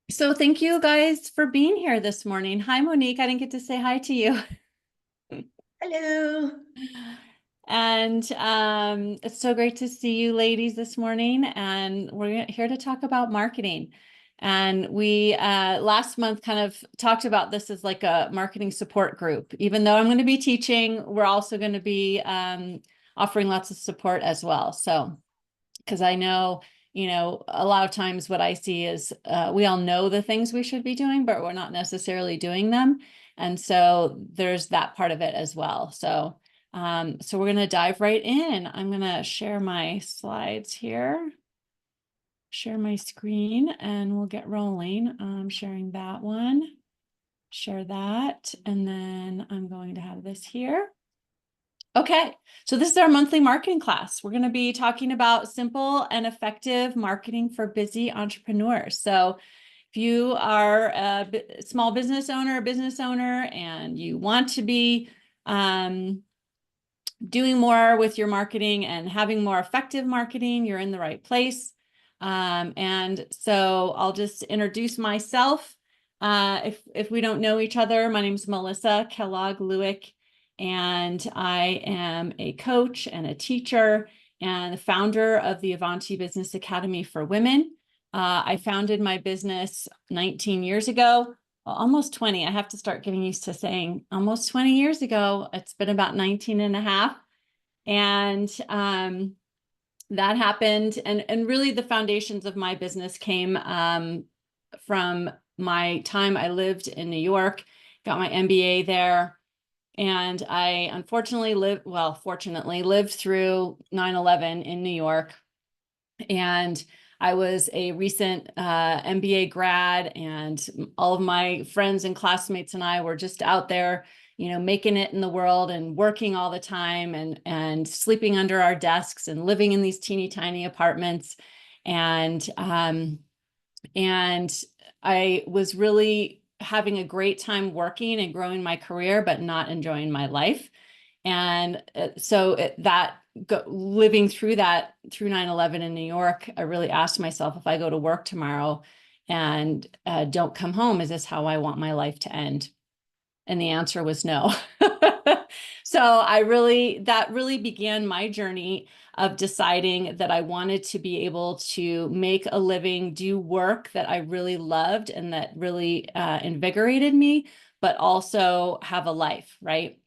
So thank you guys for being here this morning. Hi, Monique. I didn't get to say hi to you. Hello. And it's so great to see you ladies this morning. And we're here to talk about marketing. And we last month kind of talked about this as like a marketing support group. Even though I'm going to be teaching, we're also going to be offering lots of support as well. So because I know, a lot of times what I see is we all know the things we should be doing, but we're not necessarily doing them. And so there's that part of it as well. So, so we're going to dive right in. I'm going to share my slides here, share my screen, and we'll get rolling. I'm sharing that one, share that, and then I'm going to have this here. Okay, so this is our monthly marketing class. We're going to be talking about simple and effective marketing for busy entrepreneurs. So if you are a small business owner, and you want to be doing more with your marketing and having more effective marketing, you're in the right place. And so I'll just introduce myself. If we don't know each other, my name is Melissa Kellogg-Lewick, and I am a coach and a teacher and the founder of the Avanti Business Academy for Women. I founded my business 19 years ago, well, almost 20. I have to start getting used to saying almost 20 years ago. It's been about 19 and a half. And that happened. And really the foundations of my business came from my time I lived in New York, got my MBA there. And I unfortunately fortunately lived through 9/11 in New York. And I was a recent MBA grad, and all of my friends and classmates and I were just out there, making it in the world and working all the time and sleeping under our desks and living in these teeny tiny apartments. And I was really having a great time working and growing my career, but not enjoying my life. And so living through that, through 9/11 in New York, I really asked myself, if I go to work tomorrow and don't come home, is this how I want my life to end? And the answer was no. So that really began my journey of deciding that I wanted to be able to make a living, do work that I really loved and that really invigorated me, but also have a life, right?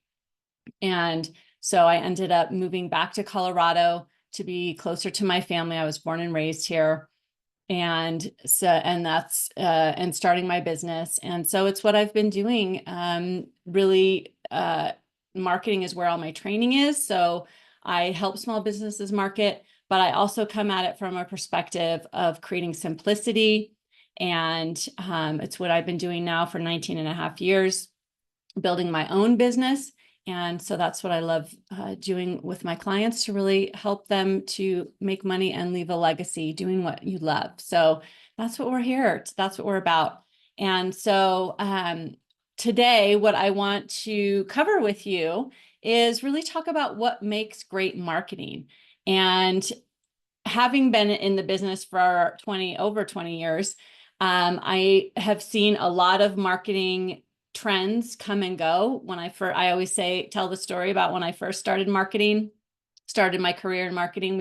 And so I ended up moving back to Colorado to be closer to my family. I was born and raised here. And starting my business. And so it's what I've been doing. Really, marketing is where all my training is. So I help small businesses market, but I also come at it from a perspective of creating simplicity. And it's what I've been doing now for 19 and a half years, building my own business. And so that's what I love doing with my clients, to really help them to make money and leave a legacy doing what you love. So that's what we're here. That's what we're about. And so today, what I want to cover with you is really talk about what makes great marketing. And having been in the business for over 20 years, I have seen a lot of marketing trends come and go. I always tell the story about when I first started my career in marketing.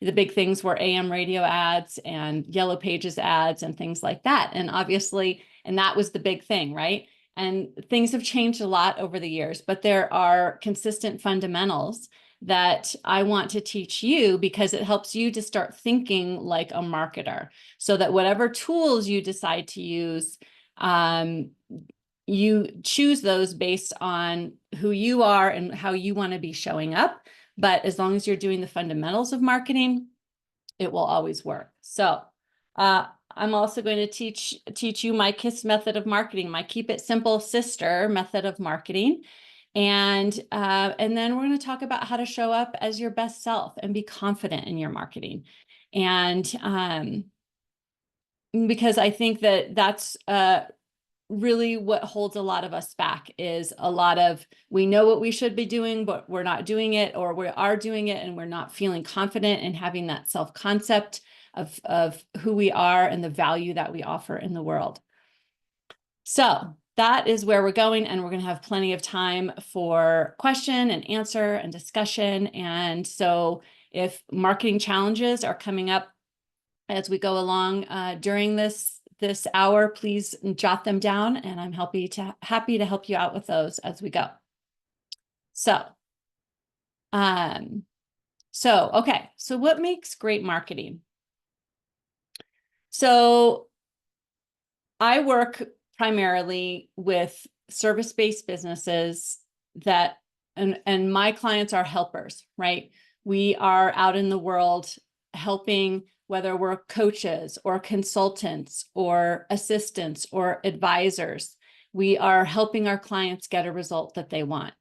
The big things were AM radio ads and Yellow Pages ads and things like that. And that was the big thing, right? And things have changed a lot over the years, but there are consistent fundamentals that I want to teach you, because it helps you to start thinking like a marketer, so that whatever tools you decide to use, you choose those based on who you are and how you want to be showing up. But as long as you're doing the fundamentals of marketing, it will always work. So I'm also going to teach you my KISS method of marketing, my Keep It Simple sister method of marketing. And then we're going to talk about how to show up as your best self and be confident in your marketing. And because I think that that's really what holds a lot of us back, is we know what we should be doing, but we're not doing it, or we are doing it and we're not feeling confident and having that self-concept of who we are and the value that we offer in the world. So that is where we're going, and we're going to have plenty of time for question and answer and discussion. And so if marketing challenges are coming up as we go along during this hour, please jot them down, and I'm happy to help you out with those as we go. So, okay. So what makes great marketing? So I work primarily with service-based businesses that, and my clients are helpers, right? We are out in the world helping, whether we're coaches or consultants or assistants or advisors, we are helping our clients get a result that they want.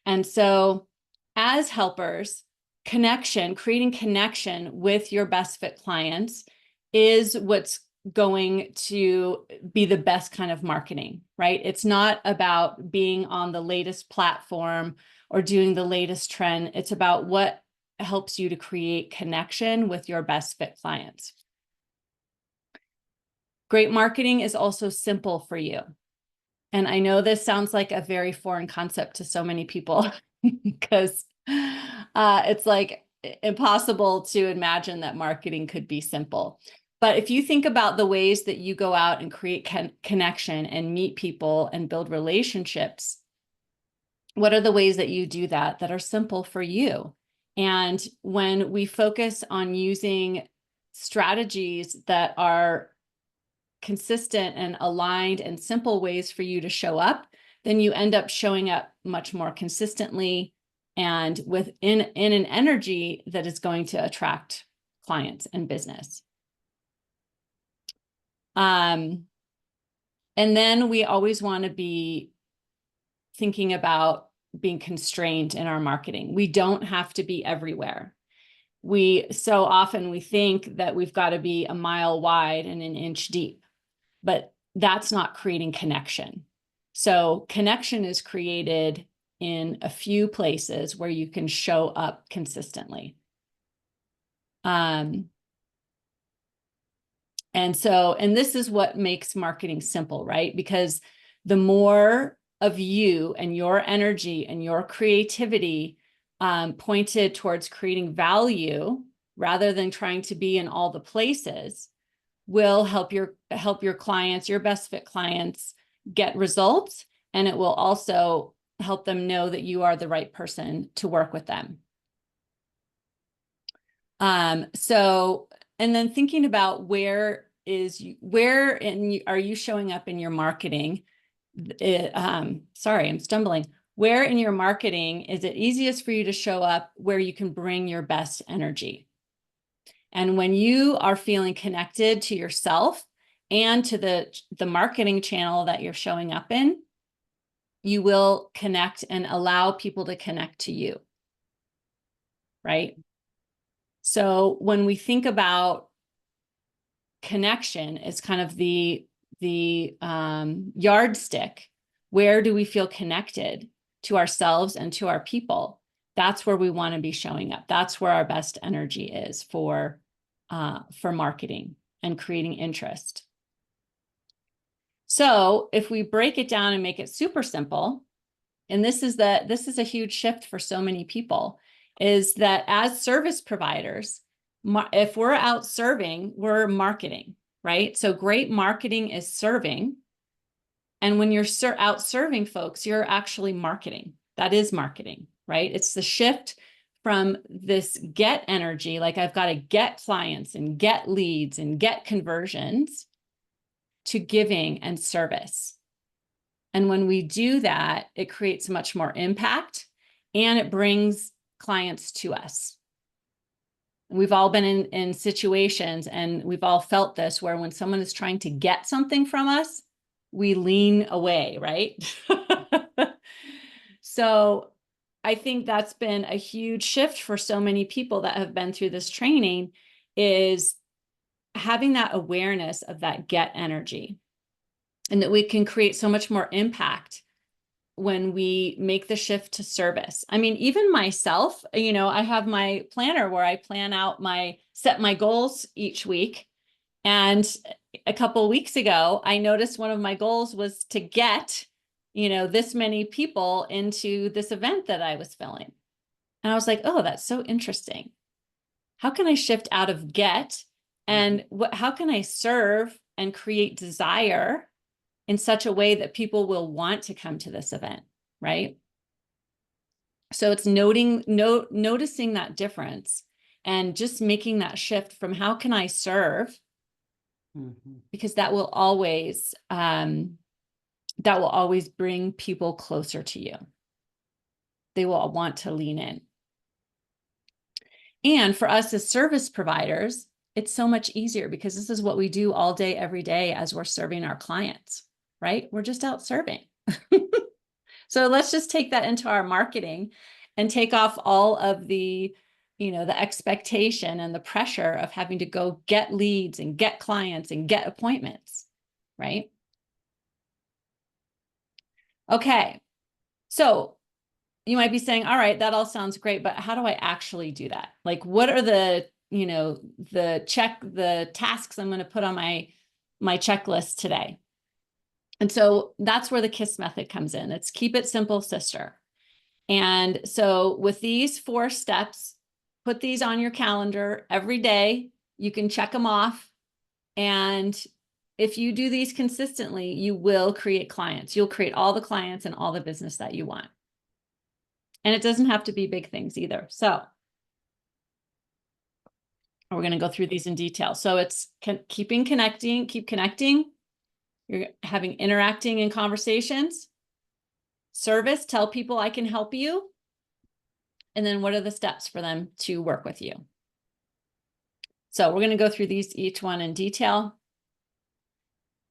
And so as helpers, creating connection with your best fit clients is what's going to be the best kind of marketing, right? It's not about being on the latest platform or doing the latest trend. It's about what helps you to create connection with your best fit clients. Great marketing is also simple for you. And I know this sounds like a very foreign concept to so many people because it's like impossible to imagine that marketing could be simple. But if you think about the ways that you go out and create connection and meet people and build relationships, what are the ways that you do that are simple for you? And when we focus on using strategies that are consistent and aligned and simple ways for you to show up, then you end up showing up much more consistently and in an energy that is going to attract clients and business. And then we always want to be thinking about being constrained in our marketing. We don't have to be everywhere. So often we think that we've got to be a mile wide and an inch deep, but that's not creating connection. So connection is created in a few places where you can show up consistently. And this is what makes marketing simple, right? Because the more of you and your energy and your creativity pointed towards creating value rather than trying to be in all the places will help your clients, your best fit clients, get results. And it will also help them know that you are the right person to work with them. And then thinking about where are you showing up in your marketing? Sorry, I'm stumbling. Where in your marketing is it easiest for you to show up where you can bring your best energy? And when you are feeling connected to yourself and to the marketing channel that you're showing up in, you will connect and allow people to connect to you, right? So when we think about connection as kind of the yardstick, where do we feel connected to ourselves and to our people? That's where we want to be showing up. That's where our best energy is for marketing and creating interest. So if we break it down and make it super simple, and this is a huge shift for so many people, is that as service providers, if we're out serving, we're marketing, right? So great marketing is serving. And when you're out serving folks, you're actually marketing. That is marketing, right? It's the shift from this get energy, like I've got to get clients and get leads and get conversions, to giving and service. And when we do that, it creates much more impact and it brings clients to us. We've all been in situations, and we've all felt this, where when someone is trying to get something from us, we lean away, right? So I think that's been a huge shift for so many people that have been through this training, is having that awareness of that get energy, and that we can create so much more impact when we make the shift to service. I mean, even myself, I have my planner where I plan out my set my goals each week. And a couple of weeks ago, I noticed one of my goals was to get, this many people into this event that I was filling. And I was like, oh, that's so interesting. How can I shift out of get and how can I serve and create desire in such a way that people will want to come to this event, right? So it's noticing that difference and just making that shift from how can I serve, because that will always bring people closer to you. They will want to lean in. And for us as service providers, it's so much easier because this is what we do all day, every day as we're serving our clients, right? We're just out serving. So let's just take that into our marketing and take off all of the, the expectation and the pressure of having to go get leads and get clients and get appointments, right? Okay. So you might be saying, all right, that all sounds great, but how do I actually do that? Like, what are the tasks I'm going to put on my checklist today? And so that's where the KISS method comes in. It's keep it simple, sister. And so with these 4 steps, put these on your calendar every day. You can check them off. And if you do these consistently, you will create clients. You'll create all the clients and all the business that you want. And it doesn't have to be big things either. So we're going to go through these in detail. So it's keep connecting. You're interacting in conversations. Service, tell people I can help you. And then what are the steps for them to work with you? So we're going to go through each one in detail.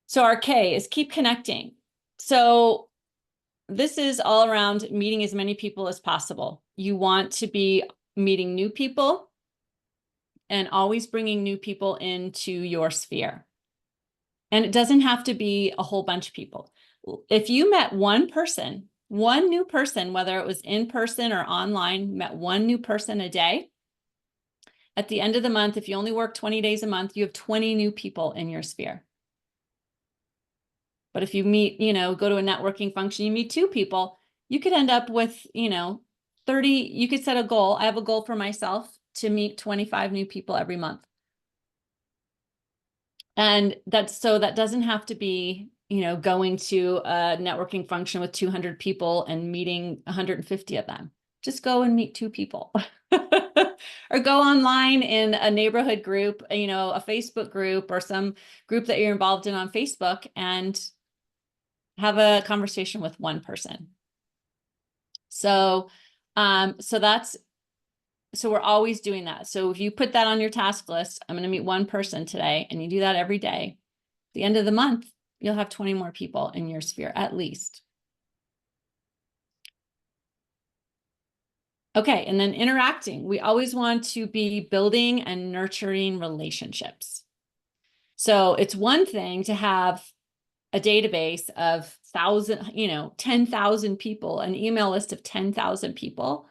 So our K is keep connecting. So this is all around meeting as many people as possible. You want to be meeting new people and always bringing new people into your sphere. And it doesn't have to be a whole bunch of people. If you met one new person, whether it was in person or online, met one new person a day, at the end of the month, if you only work 20 days a month, you have 20 new people in your sphere. But if you meet, go to a networking function, you meet 2 people, you could end up with, 30, you could set a goal. I have a goal for myself to meet 25 new people every month. And that doesn't have to be, going to a networking function with 200 people and meeting 150 of them. Just go and meet 2 people. Or go online in a neighborhood group, a Facebook group or some group that you're involved in on Facebook and have a conversation with one person. So we're always doing that. So if you put that on your task list, I'm going to meet one person today, and you do that every day, at the end of the month, you'll have 20 more people in your sphere at least. Okay, and then interacting. We always want to be building and nurturing relationships. So it's one thing to have a database of 10,000 people, an email list of 10,000 people.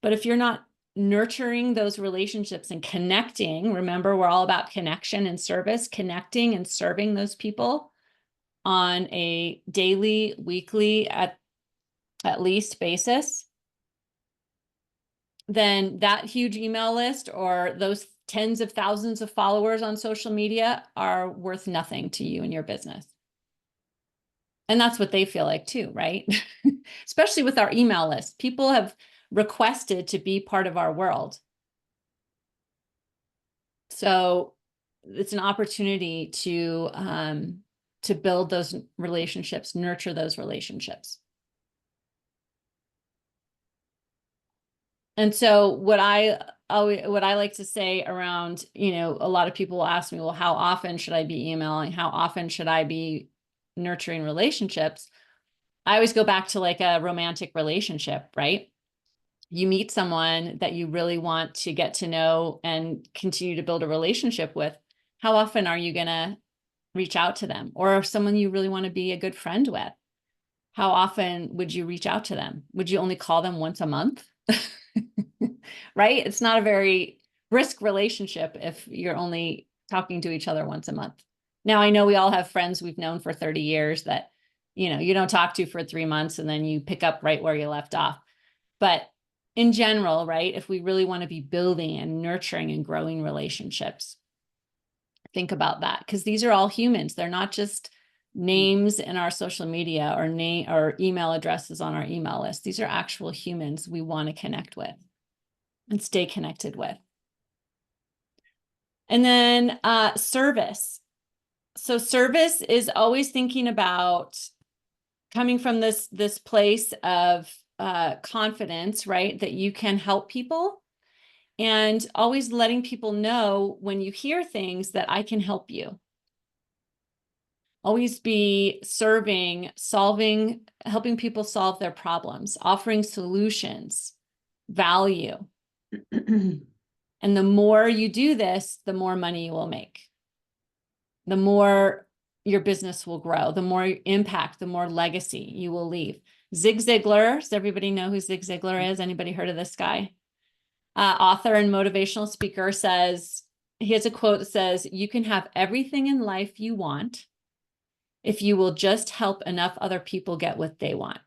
But if you're not nurturing those relationships and connecting, remember, we're all about connection and service, connecting and serving those people on a daily, weekly, at least basis, then that huge email list or those tens of thousands of followers on social media are worth nothing to you and your business. And that's what they feel like too, right? Especially with our email list. People have requested to be part of our world. So it's an opportunity to build those relationships, nurture those relationships. And so what I like to say around, a lot of people will ask me, well, how often should I be emailing? How often should I be nurturing relationships? I always go back to like a romantic relationship, right? You meet someone that you really want to get to know and continue to build a relationship with. How often are you going to reach out to them? Or someone you really want to be a good friend with? How often would you reach out to them? Would you only call them once a month? Right? It's not a very brisk relationship if you're only talking to each other once a month. Now, I know we all have friends we've known for 30 years that, you don't talk to for 3 months and then you pick up right where you left off. But in general, right, if we really want to be building and nurturing and growing relationships, think about that, because these are all humans. They're not just names in our social media or name or email addresses on our email list. These are actual humans we want to connect with and stay connected with. And then service. So service is always thinking about coming from this place of confidence, right? That you can help people, and always letting people know when you hear things that I can help you. Always be serving, solving, helping people solve their problems, offering solutions, value. And the more you do this, the more money you will make. The more your business will grow, the more impact, the more legacy you will leave. Zig Ziglar, does everybody know who Zig Ziglar is? Anybody heard of this guy? Author and motivational speaker says, he has a quote that says, "You can have everything in life you want if you will just help enough other people get what they want."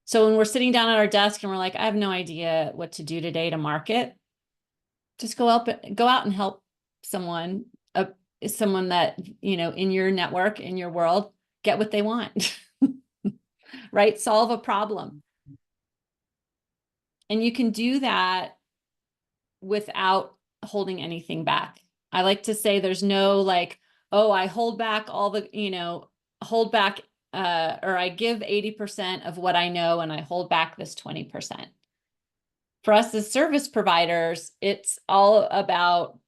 So when we're sitting down at our desk and we're like, I have no idea what to do today to market, just go out and help someone, someone that, in your network, in your world, get what they want, right? Solve a problem. And you can do that without holding anything back. I like to say there's no like, oh, I hold back all the, hold back, or I give 80% of what I know and I hold back this 20%. For us as service providers, it's all about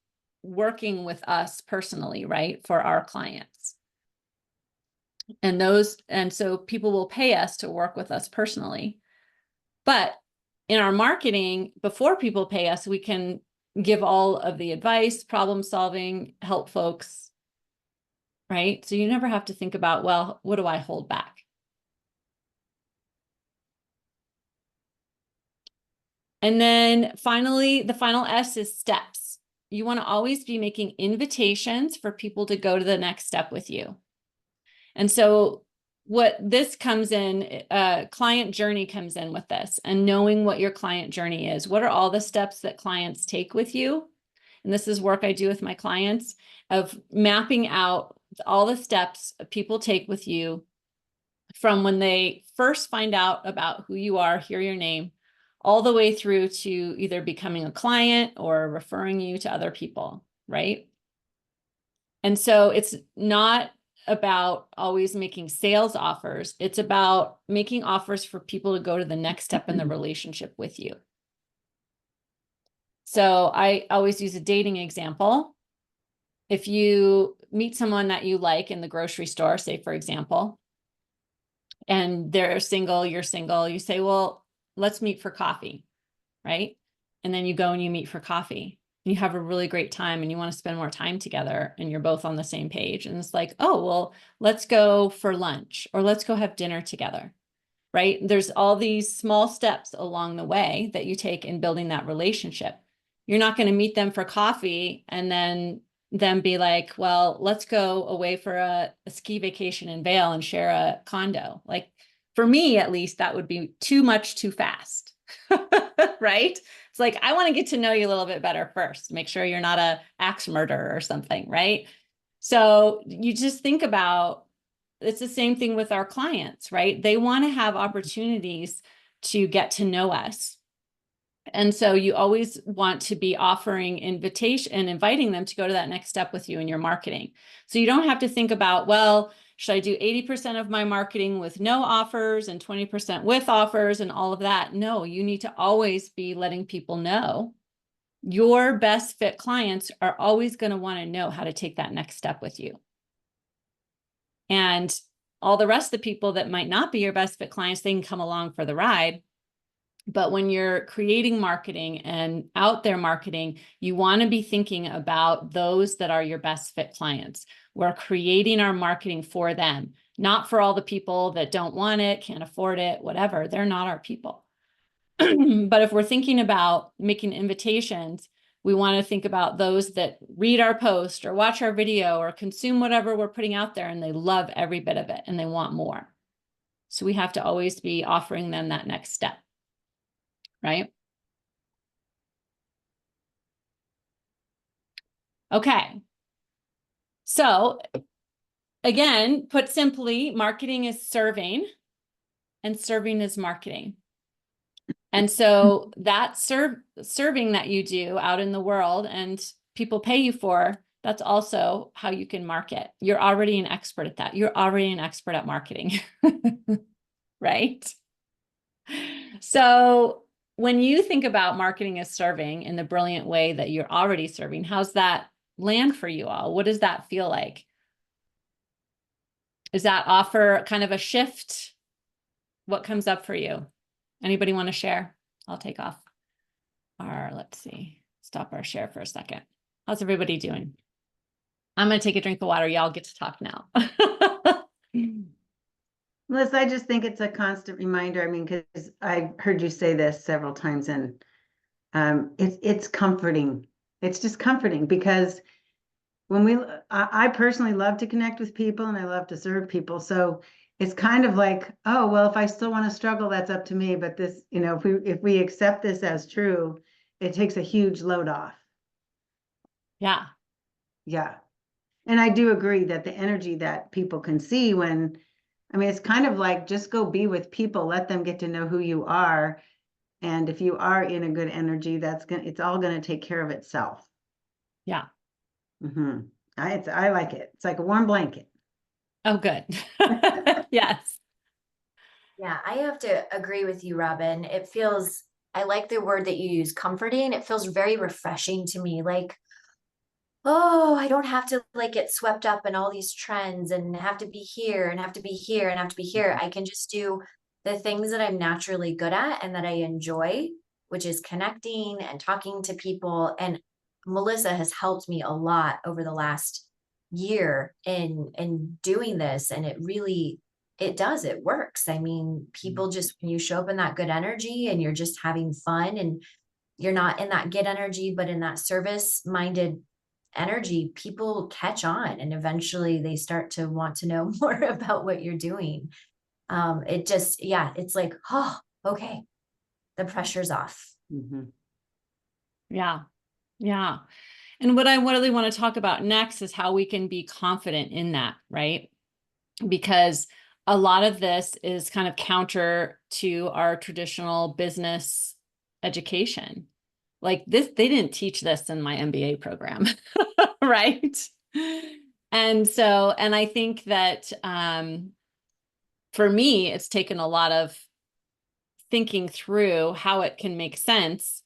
working with us personally, right? For our clients. And so people will pay us to work with us personally. But in our marketing, before people pay us, we can give all of the advice, problem solving, help folks, right? So you never have to think about, well, what do I hold back? And then finally, the final S is steps. You want to always be making invitations for people to go to the next step with you. And so what this comes in, client journey comes in with this, and knowing what your client journey is. What are all the steps that clients take with you? And this is work I do with my clients, of mapping out all the steps people take with you from when they first find out about who you are, hear your name, all the way through to either becoming a client or referring you to other people, right? And so it's not about always making sales offers. It's about making offers for people to go to the next step in the relationship with you. So I always use a dating example. If you meet someone that you like in the grocery store, say, for example, and they're single, you're single, you say, well, let's meet for coffee, right? And then you go and you meet for coffee. You have a really great time and you want to spend more time together and you're both on the same page. And it's like, oh, well, let's go for lunch or let's go have dinner together, right? There's all these small steps along the way that you take in building that relationship. You're not going to meet them for coffee and then be like, well, let's go away for a ski vacation in Vail and share a condo. Like, for me, at least, that would be too much too fast, right? It's like, I want to get to know you a little bit better first, make sure you're not a axe murderer or something, right? So you just think about, it's the same thing with our clients, right? They want to have opportunities to get to know us. And so you always want to be offering invitation and inviting them to go to that next step with you in your marketing. So you don't have to think about, well, should I do 80% of my marketing with no offers and 20% with offers and all of that? No, you need to always be letting people know your best fit clients are always going to want to know how to take that next step with you. And all the rest of the people that might not be your best fit clients, they can come along for the ride. But when you're creating marketing and out there marketing, you want to be thinking about those that are your best fit clients. We're creating our marketing for them, not for all the people that don't want it, can't afford it, whatever. They're not our people. But if we're thinking about making invitations, we want to think about those that read our post or watch our video or consume whatever we're putting out there, and they love every bit of it and they want more. So we have to always be offering them that next step, right? Okay. So again, put simply, marketing is serving and serving is marketing. And so that serving that you do out in the world and people pay you for, that's also how you can market. You're already an expert at that. You're already an expert at marketing, right? So when you think about marketing as serving in the brilliant way that you're already serving, how's that land for you all? What does that feel like? Does that offer kind of a shift? What comes up for you? Anybody want to share? I'll take off let's see, stop our share for a second. How's everybody doing? I'm going to take a drink of water. Y'all get to talk now. Melissa, I just think it's a constant reminder. I mean, because I heard you say this several times, and it's comforting. It's just comforting because when I personally love to connect with people and I love to serve people. So it's kind of like, oh, well, if I still want to struggle, that's up to me. But this, if we accept this as true, it takes a huge load off. Yeah. Yeah. And I do agree that the energy that people can see it's kind of like, just go be with people, let them get to know who you are. And if you are in a good energy, it's all going to take care of itself. Yeah. Mm-hmm. I like it. It's like a warm blanket. Oh, good. Yes. Yeah, I have to agree with you, Robin. I like the word that you use, comforting. It feels very refreshing to me. Like, oh, I don't have to like get swept up in all these trends and have to be here and have to be here and have to be here. I can just do the things that I'm naturally good at and that I enjoy, which is connecting and talking to people. And Melissa has helped me a lot over the last year in doing this. And it works. I mean, people just, when you show up in that good energy and you're just having fun and you're not in that get energy, but in that service minded energy, people catch on and eventually they start to want to know more about what you're doing. It's like, oh, okay, the pressure's off. Mm-hmm. Yeah. Yeah. And what I really want to talk about next is how we can be confident in that, right? Because a lot of this is kind of counter to our traditional business education. Like this, they didn't teach this in my MBA program, right? And I think that for me, it's taken a lot of thinking through how it can make sense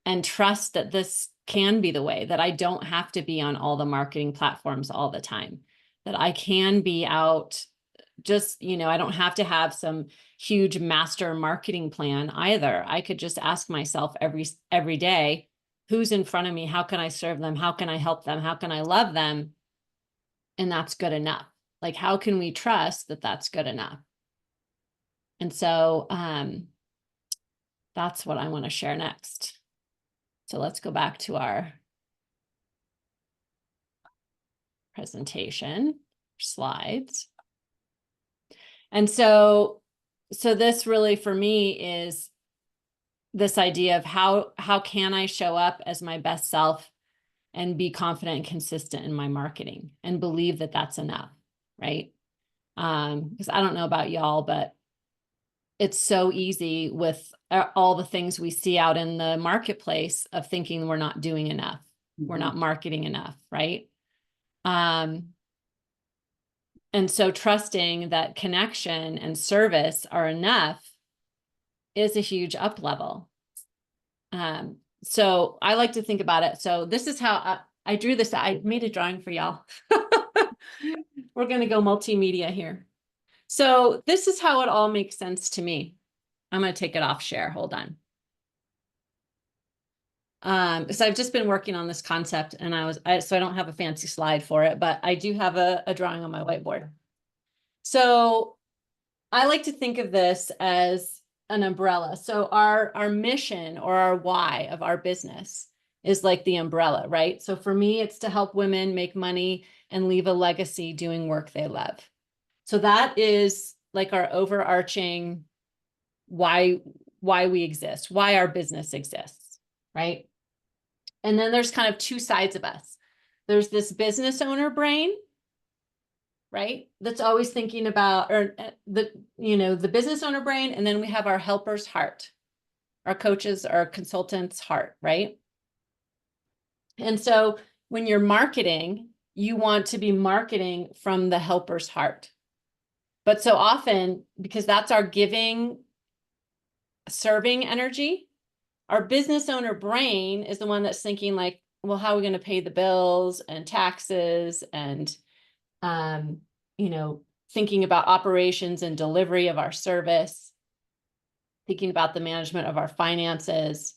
and trust that this can be the way, that I don't have to be on all the marketing platforms all the time, that I can be out just, I don't have to have some huge master marketing plan either. I could just ask myself every day, who's in front of me? How can I serve them? How can I help them? How can I love them? And that's good enough. Like, how can we trust that that's good enough? And so that's what I want to share next. So let's go back to our presentation slides. And so this really for me is this idea of how can I show up as my best self and be confident and consistent in my marketing and believe that that's enough, right? Because I don't know about y'all, but it's so easy with all the things we see out in the marketplace of thinking we're not doing enough. Mm-hmm. We're not marketing enough, right? And so trusting that connection and service are enough is a huge up level. So I like to think about it. So this is how I drew this. I made a drawing for y'all. We're going to go multimedia here. So this is how it all makes sense to me. I'm going to take it off share. Hold on. Because I've just been working on this concept and so I don't have a fancy slide for it, but I do have a drawing on my whiteboard. So I like to think of this as an umbrella. So our mission or our why of our business is like the umbrella, right? So for me, it's to help women make money and leave a legacy doing work they love. So that is like our overarching why we exist, why our business exists, right? And then there's kind of two sides of us. There's this business owner brain, right? That's always thinking about, or the business owner brain. And then we have our helper's heart, our coaches, our consultants' heart, right? And so when you're marketing, you want to be marketing from the helper's heart. But so often, because that's our giving, serving energy, our business owner brain is the one that's thinking like, well, how are we going to pay the bills and taxes and, thinking about operations and delivery of our service, thinking about the management of our finances.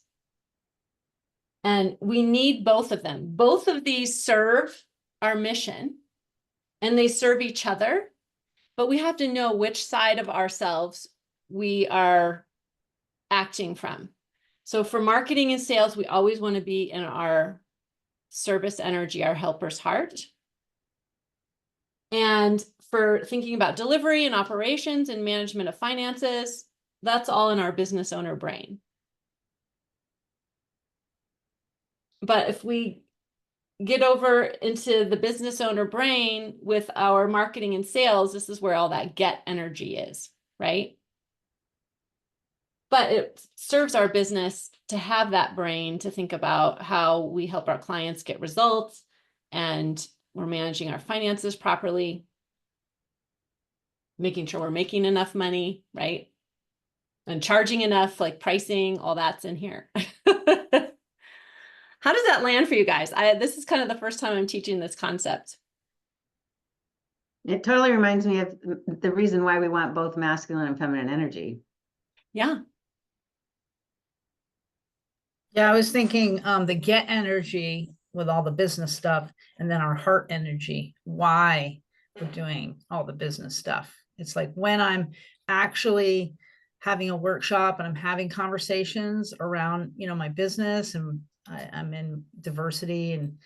And we need both of them. Both of these serve our mission and they serve each other, but we have to know which side of ourselves we are acting from. So for marketing and sales, we always want to be in our service energy, our helper's heart. And for thinking about delivery and operations and management of finances, that's all in our business owner brain. But if we get over into the business owner brain with our marketing and sales, this is where all that get energy is, right? But it serves our business to have that brain to think about how we help our clients get results and we're managing our finances properly, making sure we're making enough money, right? And charging enough, like pricing, all that's in here. How does that land for you guys? This is kind of the first time I'm teaching this concept. It totally reminds me of the reason why we want both masculine and feminine energy. Yeah. Yeah, I was thinking the get energy with all the business stuff and then our heart energy, why we're doing all the business stuff. It's like when I'm actually having a workshop and I'm having conversations around, my business and I'm in diversity and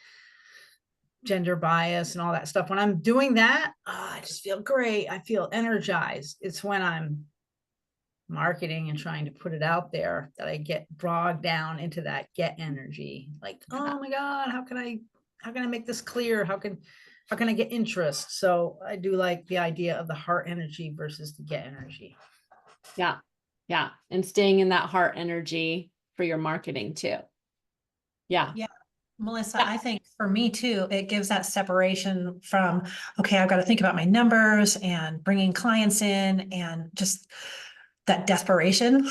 gender bias and all that stuff. When I'm doing that, I just feel great. I feel energized. It's when I'm marketing and trying to put it out there that I get bogged down into that get energy. Like, oh my God, how can I make this clear? How can I get interest? So I do like the idea of the heart energy versus the get energy. Yeah. Yeah. And staying in that heart energy for your marketing too. Yeah. Yeah. Melissa, I think for me too, it gives that separation from, okay, I've got to think about my numbers and bringing clients in and just that desperation,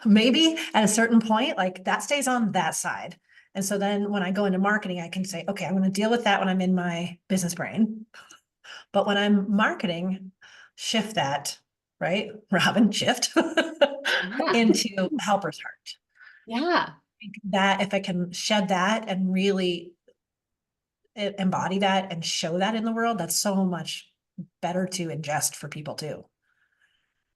maybe at a certain point, like that stays on that side. And so then when I go into marketing, I can say, okay, I'm going to deal with that when I'm in my business brain. But when I'm marketing, shift that, right? Robin, shift into helper's heart. Yeah. That if I can shed that and really embody that and show that in the world, that's so much better to ingest for people too.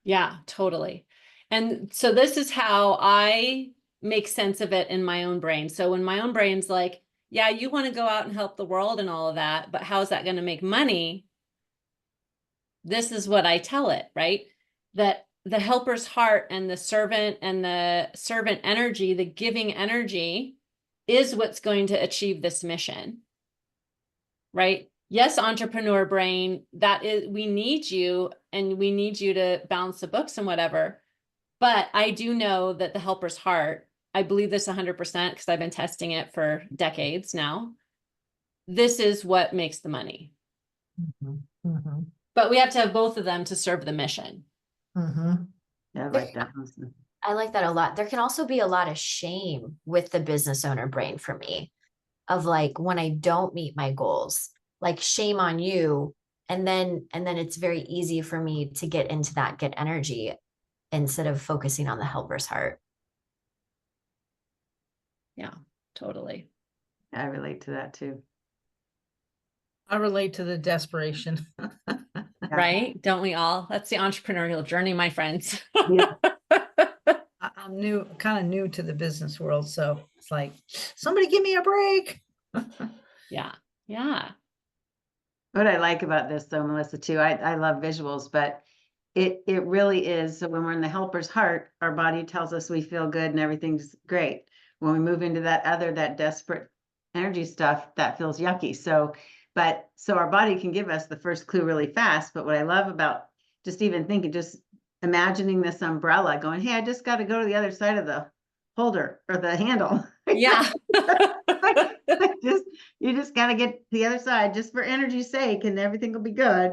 Yeah, totally. And so this is how I make sense of it in my own brain. So when my own brain's like, yeah, you want to go out and help the world and all of that, but how's that going to make money? This is what I tell it, right? That the helper's heart and the servant energy, the giving energy is what's going to achieve this mission, right? Yes, entrepreneur brain, we need you and we need you to balance the books and whatever. But I do know that the helper's heart, I believe this 100% because I've been testing it for decades now. This is what makes the money. Mm-hmm. Mm-hmm. But we have to have both of them to serve the mission. Mm-hmm. Yeah, I like that. I like that a lot. There can also be a lot of shame with the business owner brain for me of like when I don't meet my goals, like shame on you. And then it's very easy for me to get into that get energy instead of focusing on the helper's heart. Yeah, totally. I relate to that too. I relate to the desperation. Right? Don't we all? That's the entrepreneurial journey, my friends. Yeah. I'm kind of new to the business world, so it's like, somebody give me a break. Yeah. Yeah. What I like about this though, Melissa, too, I love visuals, but it really is. So when we're in the helper's heart, our body tells us we feel good and everything's great. When we move into that desperate energy stuff, that feels yucky. So our body can give us the first clue really fast. But what I love about just even thinking, just imagining this umbrella going, hey, I just got to go to the other side of the holder or the handle. Yeah. You just got to get to the other side just for energy's sake and everything will be good,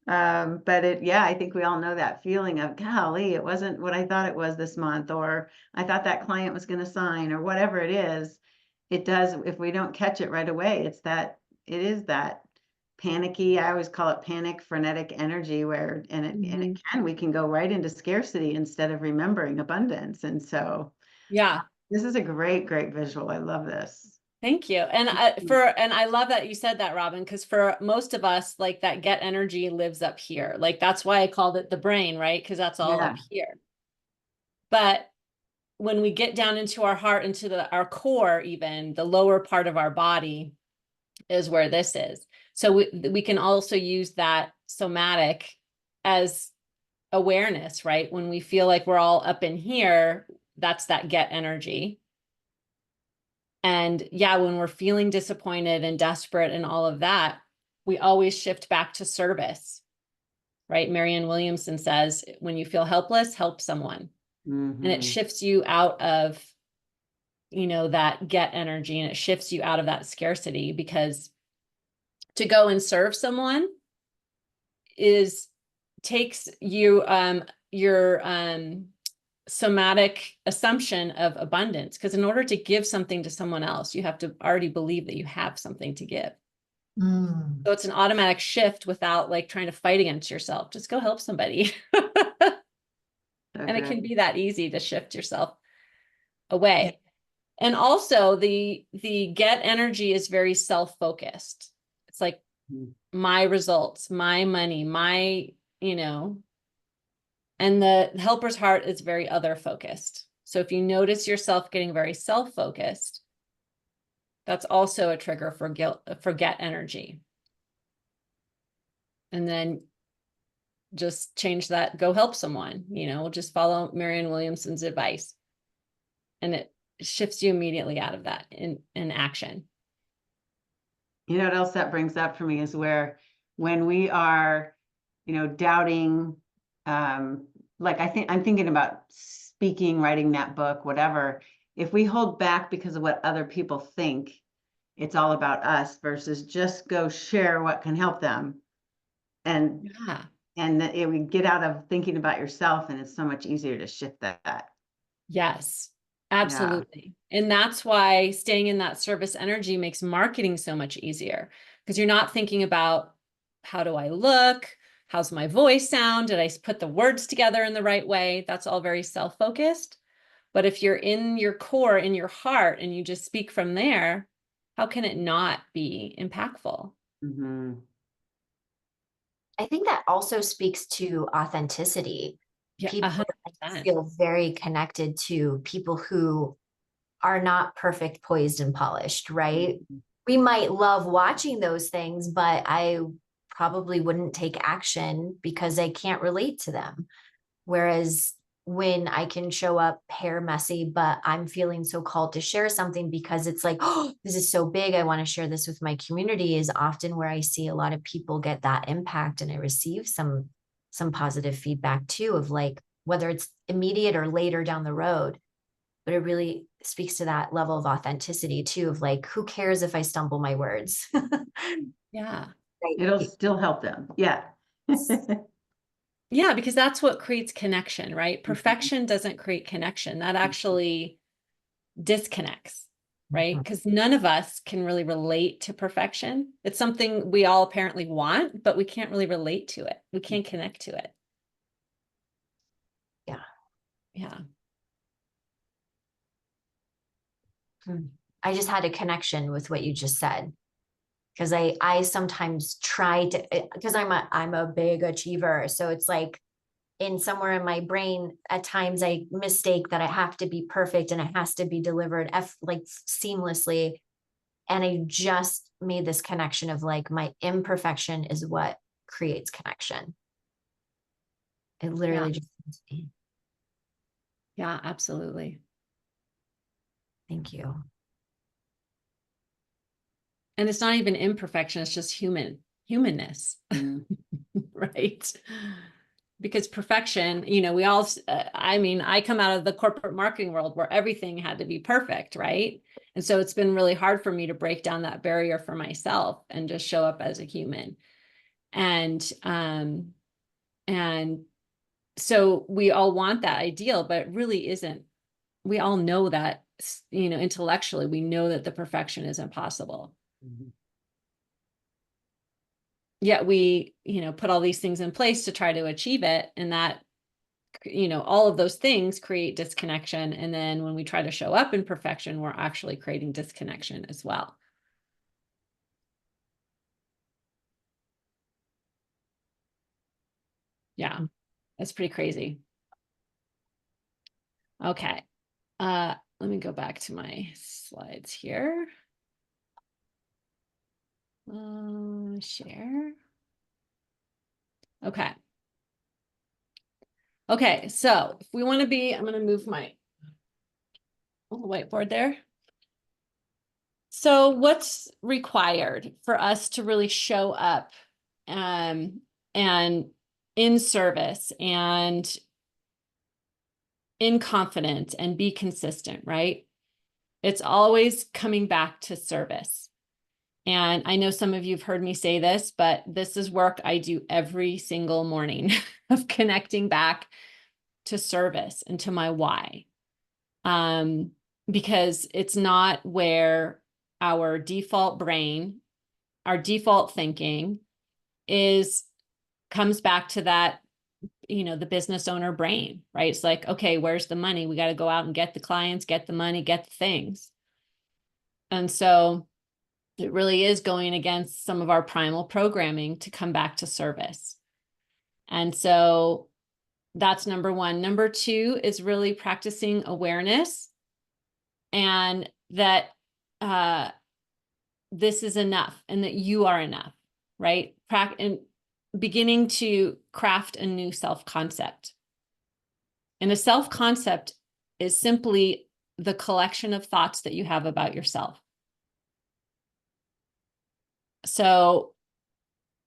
but I think we all know that feeling of, golly, it wasn't what I thought it was this month, or I thought that client was going to sign, or whatever it is. It does, if we don't catch it right away, it is that panicky, I always call it panic frenetic energy where, we can go right into scarcity instead of remembering abundance. And so Yeah. this is a great, great visual. I love this. Thank you. And I love that you said that, Robin, because for most of us, like that get energy lives up here. Like that's why I called it the brain, right? Because that's all up here. But when we get down into our heart, into our core, even the lower part of our body is where this is. So we can also use that somatic as awareness, right? When we feel like we're all up in here, that's that get energy. And yeah, when we're feeling disappointed and desperate and all of that, we always shift back to service, right? Marianne Williamson says, when you feel helpless, help someone. And it shifts you out of, that get energy, and it shifts you out of that scarcity, because to go and serve someone takes you, your somatic assumption of abundance, because in order to give something to someone else, you have to already believe that you have something to give. So it's an automatic shift without like trying to fight against yourself. Just go help somebody. And it can be that easy to shift yourself away. Yeah. And also the get energy is very self-focused. It's like my results, my money, my, and the helper's heart is very other focused. So if you notice yourself getting very self-focused, that's also a trigger for get energy. And then just change that, go help someone, just follow Marianne Williamson's advice. And it shifts you immediately out of that in action. You know what else that brings up for me is when we are, doubting, like I'm thinking about speaking, writing that book, whatever. If we hold back because of what other people think, it's all about us versus just go share what can help them. And that we get out of thinking about yourself, and it's so much easier to shift that. Yes, absolutely. Yeah. And that's why staying in that service energy makes marketing so much easier, because you're not thinking about, how do I look? How's my voice sound? Did I put the words together in the right way? That's all very self-focused. But if you're in your core, in your heart, and you just speak from there, how can it not be impactful? I think that also speaks to authenticity. Yeah, people 100%. Feel very connected to people who are not perfect, poised, and polished, right? We might love watching those things, but I probably wouldn't take action because I can't relate to them. Whereas when I can show up hair messy, but I'm feeling so called to share something because it's like, oh, this is so big, I want to share this with my community, is often where I see a lot of people get that impact, and I receive some positive feedback too, of like, whether it's immediate or later down the road. But it really speaks to that level of authenticity too, of like, who cares if I stumble my words? Yeah. It'll still help them. Yeah. Yeah, because that's what creates connection, right? Perfection doesn't create connection. That actually disconnects, right? Because none of us can really relate to perfection. It's something we all apparently want, but we can't really relate to it. We can't connect to it. Yeah. Yeah. I just had a connection with what you just said, because I sometimes try to, because I'm a big achiever. So it's like, in somewhere in my brain, at times I mistake that I have to be perfect and it has to be delivered like seamlessly. And I just made this connection of like, my imperfection is what creates connection. It literally just, Yeah, absolutely. thank you. And it's not even imperfection, it's just humanness, right? Because perfection, you know, we all, I mean, I come out of the corporate marketing world where everything had to be perfect, right? And so it's been really hard for me to break down that barrier for myself and just show up as a human. And so we all want that ideal, but it really isn't. We all know that, you know, intellectually, we know that the perfection isn't possible. Yet we, you know, put all these things in place to try to achieve it. And that, you know, all of those things create disconnection. And then when we try to show up in perfection, we're actually creating disconnection as well. Yeah, that's pretty crazy. Okay. Let me go back to my slides here. Share. Okay. Okay, so if we want to be, I'm going to move my little whiteboard there. So what's required for us to really show up and in service and in confidence and be consistent, right? It's always coming back to service. And I know some of you have heard me say this, but this is work I do every single morning of connecting back to service and to my why. Because it's not where our default brain, our default thinking comes back to that, you know, the business owner brain, right? It's like, okay, where's the money? We got to go out and get the clients, get the money, get the things. And so it really is going against some of our primal programming to come back to service. And so that's number one. Number two is really practicing awareness and that this is enough and that you are enough, right? And beginning to craft a new self-concept. And a self-concept is simply the collection of thoughts that you have about yourself. So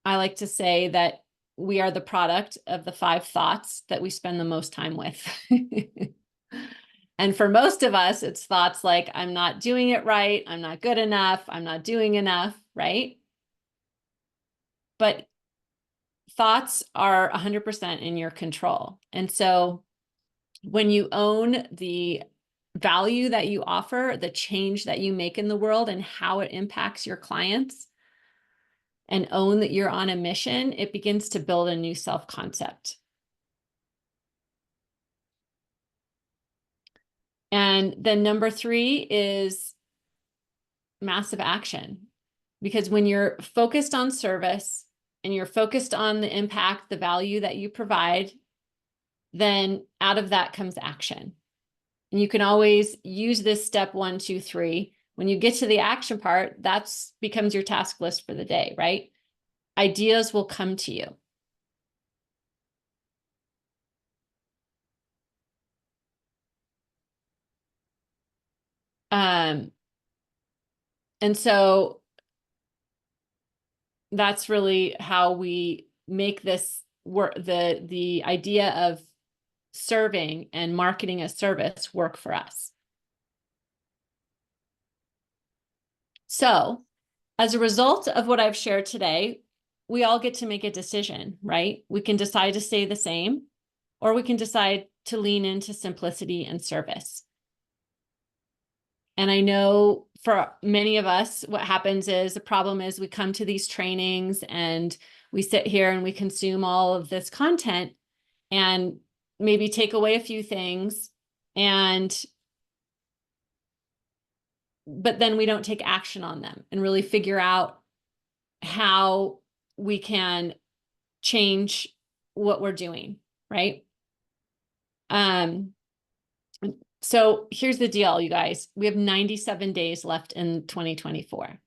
I like to say that we are the product of the 5 thoughts that we spend the most time with. And for most of us, it's thoughts like, I'm not doing it right, I'm not good enough, I'm not doing enough, right? But thoughts are 100% in your control. And so when you own the value that you offer, the change that you make in the world and how it impacts your clients, and own that you're on a mission, it begins to build a new self-concept. And then number 3 is massive action. Because when you're focused on service and you're focused on the impact, the value that you provide, then out of that comes action. And you can always use this step 1, 2, 3. When you get to the action part, that's becomes your task list for the day, right? Ideas will come to you. And so that's really how we make this work, the idea of serving and marketing a service work for us. So as a result of what I've shared today, we all get to make a decision, right? We can decide to stay the same, or we can decide to lean into simplicity and service. And I know for many of us, what happens is the problem is we come to these trainings and we sit here and we consume all of this content and maybe take away a few things, but then we don't take action on them and really figure out how we can change what we're doing. right? So here's the deal, you guys. We have 97 days left in 2024.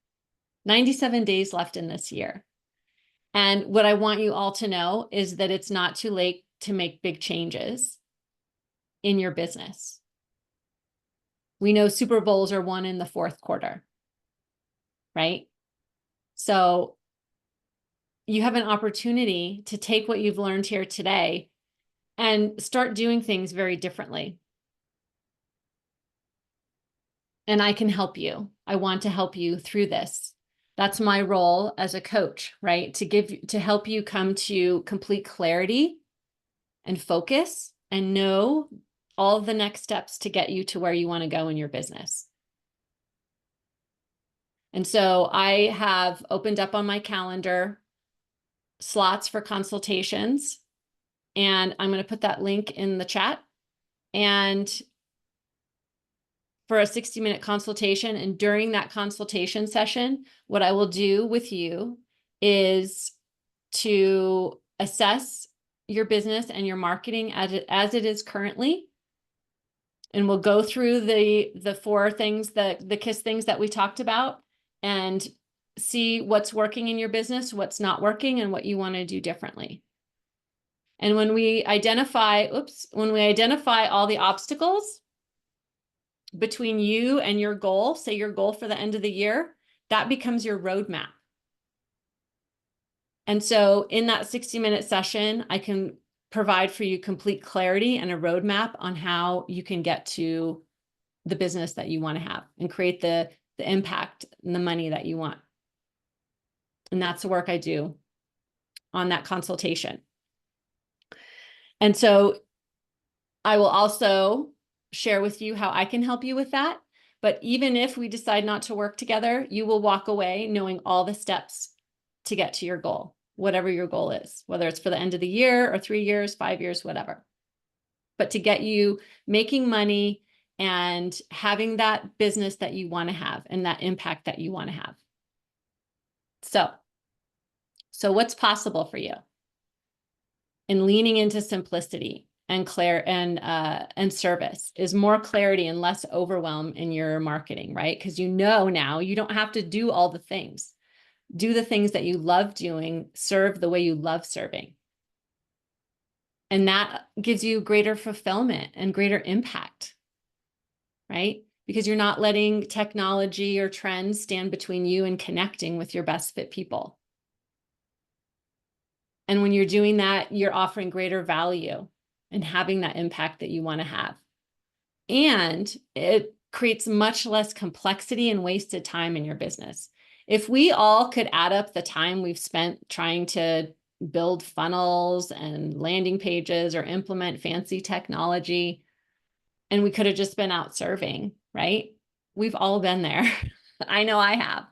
97 days left in this year. And what I want you all to know is that it's not too late to make big changes in your business. We know Super Bowls are won in the fourth quarter, right? So you have an opportunity to take what you've learned here today and start doing things very differently. And I can help you. I want to help you through this. That's my role as a coach, right? To help you come to complete clarity and focus and know all the next steps to get you to where you want to go in your business. And so I have opened up on my calendar slots for consultations, and I'm going to put that link in the chat. And for a 60-minute consultation, and during that consultation session, what I will do with you is to assess your business and your marketing as it is currently. And we'll go through the 4 things, the KISS things that we talked about, and see what's working in your business, what's not working, and what you want to do differently. And when we identify all the obstacles between you and your goal, say your goal for the end of the year, that becomes your roadmap. And so in that 60-minute session, I can provide for you complete clarity and a roadmap on how you can get to the business that you want to have and create the impact and the money that you want. And that's the work I do on that consultation. And so I will also share with you how I can help you with that. But even if we decide not to work together, you will walk away knowing all the steps to get to your goal, whatever your goal is, whether it's for the end of the year or 3 years, 5 years, whatever. But to get you making money and having that business that you want to have and that impact that you want to have. So what's possible for you in leaning into simplicity and and service is more clarity and less overwhelm in your marketing, right? Because you know now you don't have to do all the things. Do the things that you love doing, serve the way you love serving. And that gives you greater fulfillment and greater impact, right? Because you're not letting technology or trends stand between you and connecting with your best fit people. And when you're doing that, you're offering greater value and having that impact that you want to have. And it creates much less complexity and wasted time in your business. If we all could add up the time we've spent trying to build funnels and landing pages or implement fancy technology, and we could have just been out serving, right? We've all been there. I know I have.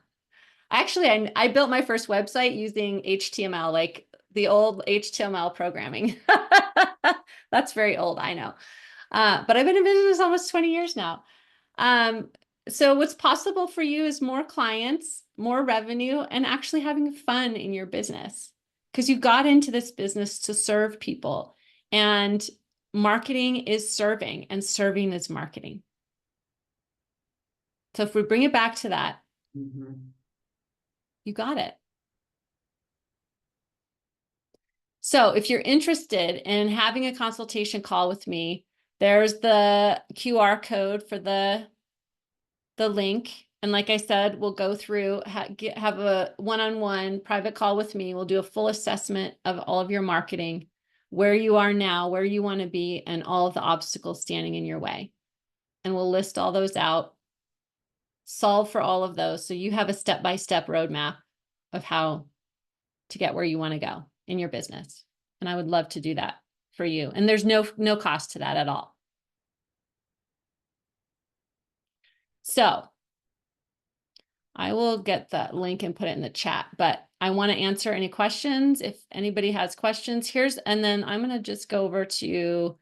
Actually, I built my first website using HTML, like the old HTML programming. That's very old, I know. But I've been in business almost 20 years now. So what's possible for you is more clients, more revenue, and actually having fun in your business, because you got into this business to serve people, and marketing is serving and serving is marketing. So if we bring it back to that, you got it. So if you're interested in having a consultation call with me, there's the QR code for the link. And like I said, we'll go through, have a one-on-one private call with me. We'll do a full assessment of all of your marketing, where you are now, where you want to be, and all of the obstacles standing in your way. And we'll list all those out, solve for all of those, so you have a step-by-step roadmap of how to get where you want to go in your business. And I would love to do that for you. And there's no cost to that at all. So I will get that link and put it in the chat, but I want to answer any questions. If anybody has questions, and then I'm going to just go over to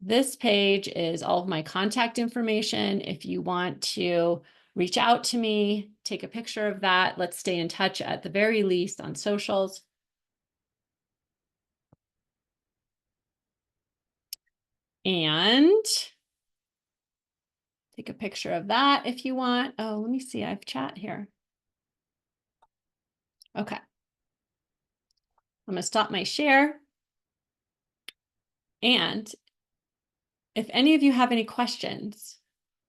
this page is all of my contact information. If you want to reach out to me, take a picture of that. Let's stay in touch at the very least on socials. And take a picture of that if you want. Oh, let me see. I have chat here. Okay. I'm going to stop my share. And if any of you have any questions,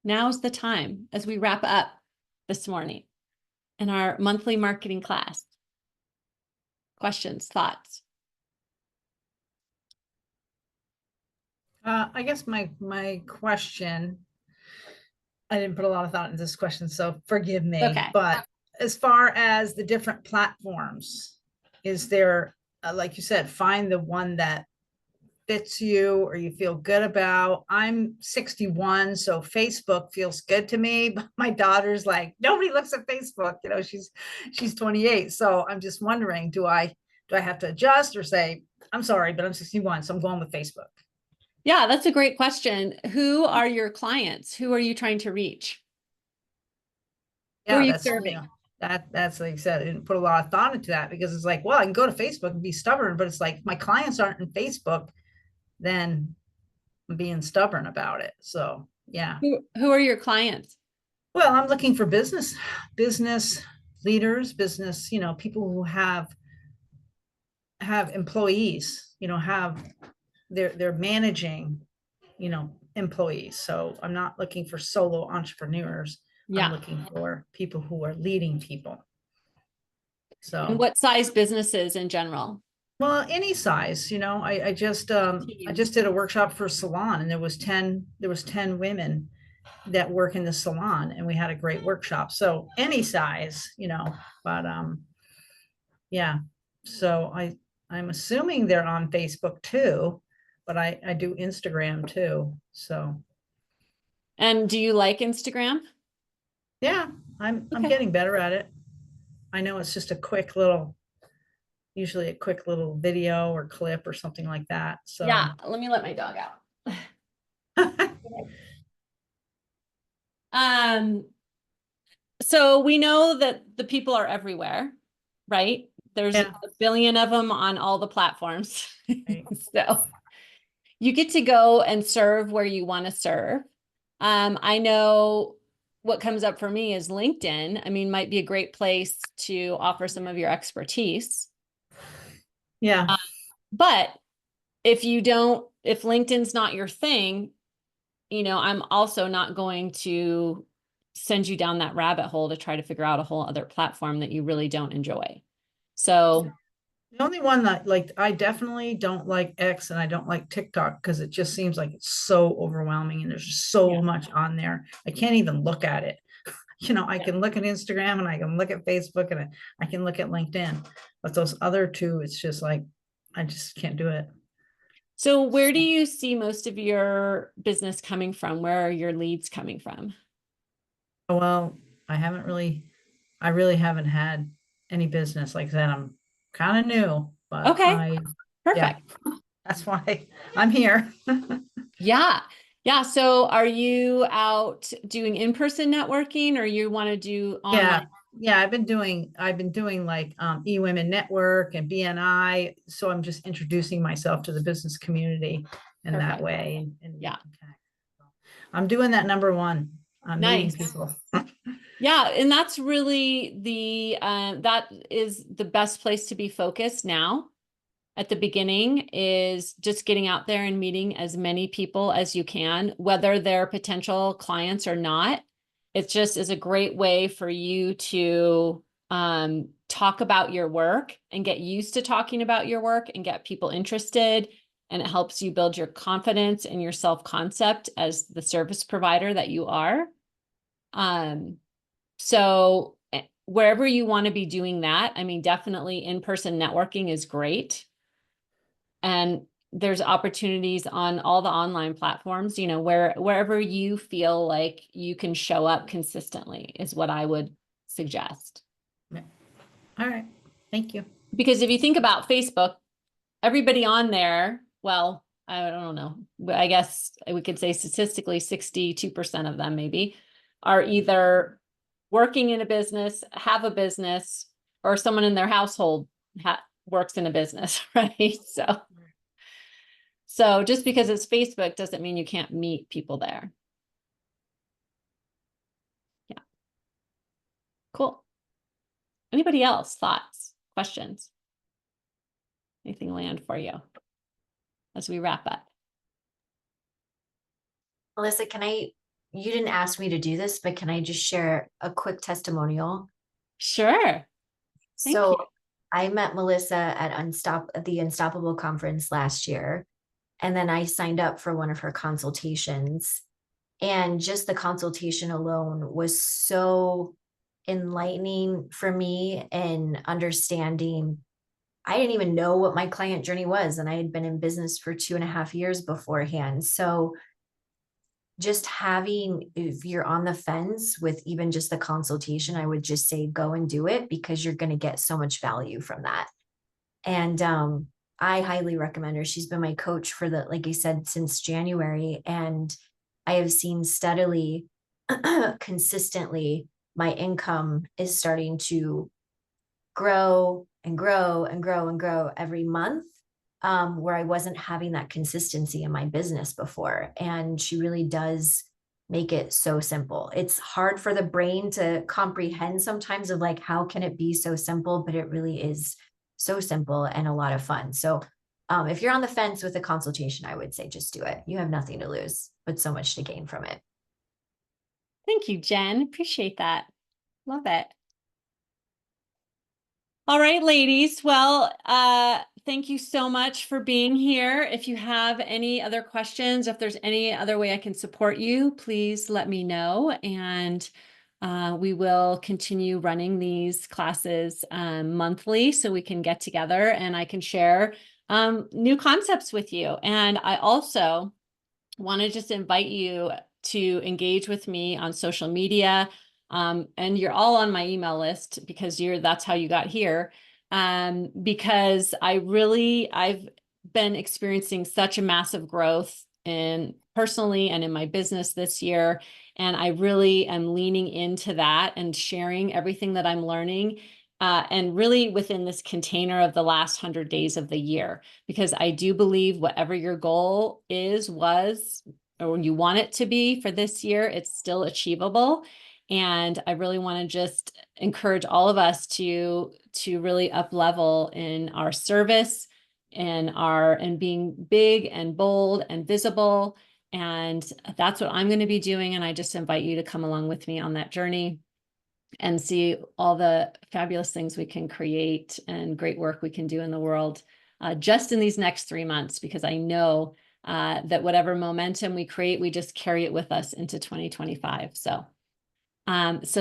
now's the time as we wrap up this morning in our monthly marketing class. Questions, thoughts? I guess my question, I didn't put a lot of thought into this question, so forgive me. Okay. But as far as the different platforms, is there, like you said, find the one that fits you or you feel good about? I'm 61, so Facebook feels good to me, but my daughter's like, nobody looks at Facebook. You know, she's 28. So I'm just wondering, do I have to adjust or say, I'm sorry, but I'm 61, so I'm going with Facebook? Yeah, that's a great question. Who are your clients? Who are you trying to reach? Who are Yeah, you that's, you serving? know, that's like I said, I didn't put a lot of thought into that because it's like, well, I can go to Facebook and be stubborn, but it's like my clients aren't in Facebook, then I'm being stubborn about it. So yeah. Who are your clients? Well, I'm looking for business leaders, business, you know, people who have employees, you know, they're managing, you know, employees. So I'm not looking for solo entrepreneurs. I'm Yeah. looking for people who are leading people. So And what size businesses in general? well, any size, you know, I just did a workshop for a salon and there was 10 women that work in the salon and we had a great workshop. So any size, you know, but yeah. So I'm assuming they're on Facebook too, but I do Instagram too. So And do you like Instagram? yeah, I'm Okay. getting better at it. I know it's just usually a quick little video or clip or something like that. So Yeah, let me let my dog out. So we know that the people are everywhere, right? There's Yeah. a billion of them on all the platforms. Right. So you get to go and serve where you want to serve. I know what comes up for me is LinkedIn. I mean, might be a great place to offer some of your expertise. Yeah. But if LinkedIn's not your thing, you know, I'm also not going to send you down that rabbit hole to try to figure out a whole other platform that you really don't enjoy. So The only one that like I definitely don't like X and I don't like TikTok because it just seems like it's so overwhelming and there's just so much on there. I can't even look at it. You know, I can look at Instagram and I can look at Facebook and I can look at LinkedIn, but those other two, it's just like, I just can't do it. So where do you see most of your business coming from? Where are your leads coming from? Well, I really haven't had any business. Like I said, I'm kind of new, but Okay, yeah, perfect. that's why I'm here. Yeah. Yeah. So are you out doing in-person networking or you want to do online? Yeah. Yeah. I've been doing like eWomen Network and BNI. So I'm just introducing myself to the business community in that Perfect. way. And Yeah. I'm doing that number one. I'm meeting Nice. people. Yeah, and that's really that is the best place to be focused now. At the beginning is just getting out there and meeting as many people as you can, whether they're potential clients or not. It just is a great way for you to talk about your work and get used to talking about your work and get people interested. And it helps you build your confidence and your self-concept as the service provider that you are. So wherever you want to be doing that, I mean, definitely in-person networking is great. And there's opportunities on all the online platforms, you know, wherever you feel like you can show up consistently is what I would suggest. Yeah. All right. Thank you. Because if you think about Facebook, everybody on there, well, I don't know, I guess we could say statistically 62% of them maybe are either working in a business, have a business, or someone in their household works in a business, right? So just because it's Facebook doesn't mean you can't meet people there. Yeah. Cool. Anybody else? Thoughts, questions? Anything land for you as we wrap up? Melissa, you didn't ask me to do this, but can I just share a quick testimonial? Sure. Thank So you. I met Melissa at the Unstoppable conference last year. And then I signed up for one of her consultations. And just the consultation alone was so enlightening for me and understanding. I didn't even know what my client journey was. And I had been in business for 2.5 years beforehand. So just having, if you're on the fence with even just the consultation, I would just say go and do it, because you're going to get so much value from that. And I highly recommend her. She's been my coach for like I said, since January. And I have seen steadily, consistently, my income is starting to grow and grow and grow and grow every month, where I wasn't having that consistency in my business before. And she really does make it so simple. It's hard for the brain to comprehend sometimes, of like, how can it be so simple? But it really is so simple and a lot of fun. So if you're on the fence with a consultation, I would say just do it. You have nothing to lose, but so much to gain from it. Thank you, Jen. Appreciate that. Love it. All right, ladies. Well, thank you so much for being here. If you have any other questions, if there's any other way I can support you, please let me know. And we will continue running these classes monthly, so we can get together and I can share new concepts with you. And I also want to just invite you to engage with me on social media. And you're all on my email list because that's how you got here. Because I've been experiencing such a massive growth personally and in my business this year. And I really am leaning into that and sharing everything that I'm learning. And really within this container of the last 100 days of the year, because I do believe whatever your goal was, or you want it to be for this year, it's still achievable. And I really want to just encourage all of us to really up level in our service and being big and bold and visible. And that's what I'm going to be doing. And I just invite you to come along with me on that journey and see all the fabulous things we can create and great work we can do in the world just in these next 3 months, because I know that whatever momentum we create, we just carry it with us into 2025. So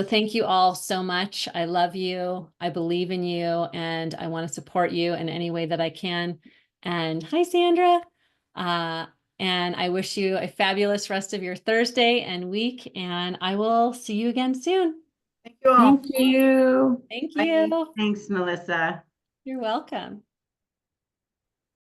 thank you all so much. I love you. I believe in you, and I want to support you in any way that I can. And hi, Sandra. And I wish you a fabulous rest of your Thursday and week, and I will see you again soon. Thank you all. Thank you. Thank Bye. you. Thanks, Melissa. You're welcome.